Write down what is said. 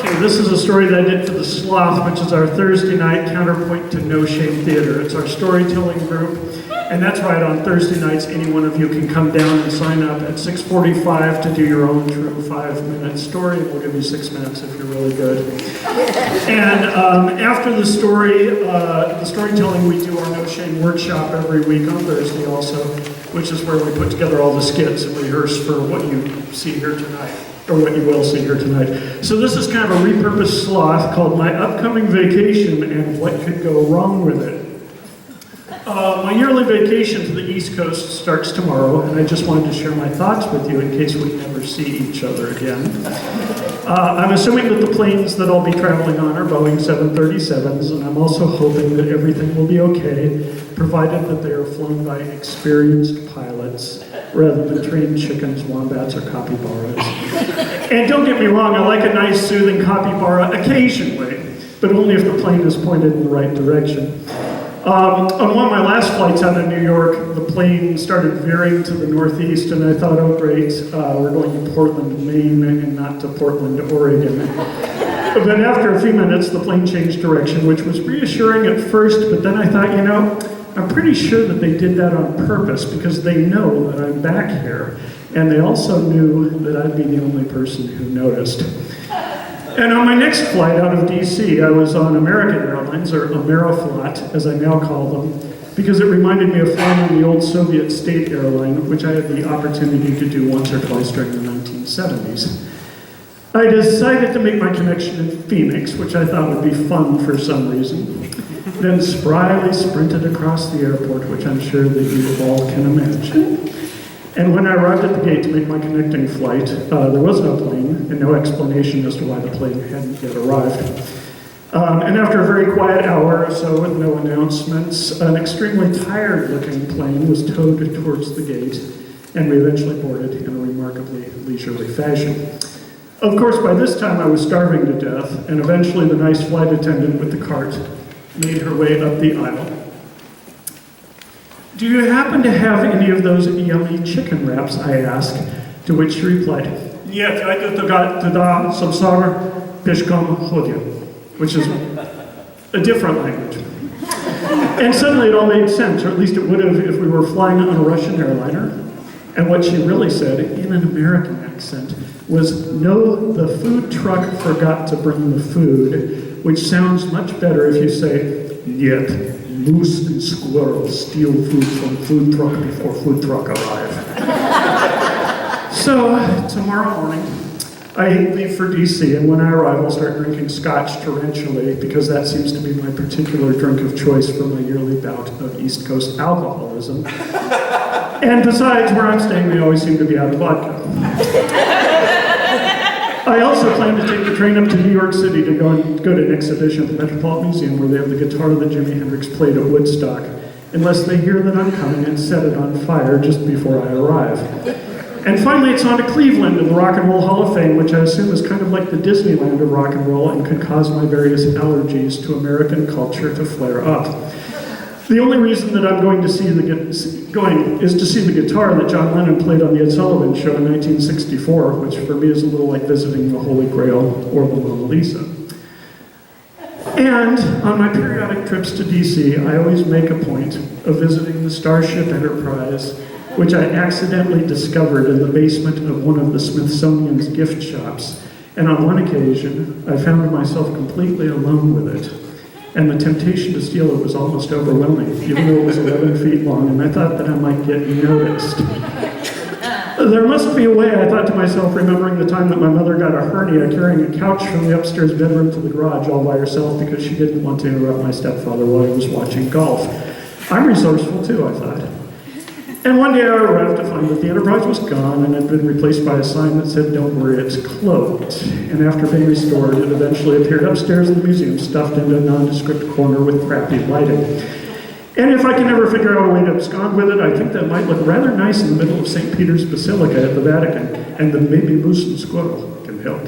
Okay, this is a story that I did for the Sloth, which is our Thursday night counterpoint to No Shame Theater. It's our storytelling group, and that's right, on Thursday nights, any one of you can come down and sign up at 6:45 to do your own true 5-minute story. We'll give you 6 minutes if you're really good. And after the storytelling, we do our No Shame workshop every week on Thursday also, which is where we put together all the skits and rehearse for what you see here tonight. Or what you will see here tonight. So this is kind of a repurposed sloth called My Upcoming Vacation and What Could Go Wrong with It. My yearly vacation to the East Coast starts tomorrow, and I just wanted to share my thoughts with you in case we never see each other again. I'm assuming that the planes that I'll be traveling on are Boeing 737s, and I'm also hoping that everything will be okay, provided that they are flown by experienced pilots rather than trained chickens, wombats, or capybaras. And don't get me wrong, I like a nice soothing capybara occasionally, but only if the plane is pointed in the right direction. On one of my last flights out of New York, the plane started veering to the northeast, and I thought, oh great, we're going to Portland, Maine, and not to Portland, Oregon. But after a few minutes, the plane changed direction, which was reassuring at first, but then I thought, you know, I'm pretty sure that they did that on purpose because they know that I'm back here, and they also knew that I'd be the only person who noticed. And on my next flight out of DC, I was on American Airlines, or Ameriflot, as I now call them, because it reminded me of flying on the old Soviet state airline, which I had the opportunity to do once or twice during the 1970s. I decided to make my connection in Phoenix, which I thought would be fun for some reason, then spryly sprinted across the airport, which I'm sure that you all can imagine. And when I arrived at the gate to make my connecting flight, there was no plane and no explanation as to why the plane hadn't yet arrived. And after a very quiet hour or so with no announcements, an extremely tired-looking plane was towed towards the gate, and we eventually boarded in a remarkably leisurely fashion. Of course, by this time I was starving to death, and eventually the nice flight attendant with the cart made her way up the aisle. "Do you happen to have any of those yummy chicken wraps?" I asked, to which she replied, "Нет, я туда самсар пешком ходил," which is a different language. And suddenly it all made sense, or at least it would have if we were flying on a Russian airliner. And what she really said, in an American accent, was, "No, the food truck forgot to bring the food," which sounds much better if you say, "Нет, moose and squirrels steal food from food truck before food truck arrive." So, tomorrow morning, I leave for DC, and when I arrive, I'll start drinking scotch torrentially, because that seems to be my particular drink of choice for my yearly bout of East Coast alcoholism. And besides, where I'm staying, they always seem to be out of vodka. I also plan to take the train up to New York City to go to an exhibition at the Metropolitan Museum where they have the guitar that Jimi Hendrix played at Woodstock, unless they hear that I'm coming and set it on fire just before I arrive. And finally, it's on to Cleveland and the Rock and Roll Hall of Fame, which I assume is kind of like the Disneyland of rock and roll and could cause my various allergies to American culture to flare up. The only reason that I'm going is to see the guitar that John Lennon played on the Ed Sullivan Show in 1964, which for me is a little like visiting the Holy Grail or the Mona Lisa. And on my periodic trips to DC, I always make a point of visiting the Starship Enterprise, which I accidentally discovered in the basement of one of the Smithsonian's gift shops. And on one occasion, I found myself completely alone with it. And the temptation to steal it was almost overwhelming, even though it was 11 feet long, and I thought that I might get noticed. There must be a way, I thought to myself, remembering the time that my mother got a hernia carrying a couch from the upstairs bedroom to the garage all by herself because she didn't want to interrupt my stepfather while he was watching golf. I'm resourceful too, I thought. And one day I arrived to find that the Enterprise was gone and had been replaced by a sign that said, "Don't worry, it's closed." And after being restored, it eventually appeared upstairs in the museum, stuffed into a nondescript corner with crappy lighting. And if I can ever figure out a way to abscond with it, I think that might look rather nice in the middle of St. Peter's Basilica at the Vatican, and then maybe moose and squirrel can help.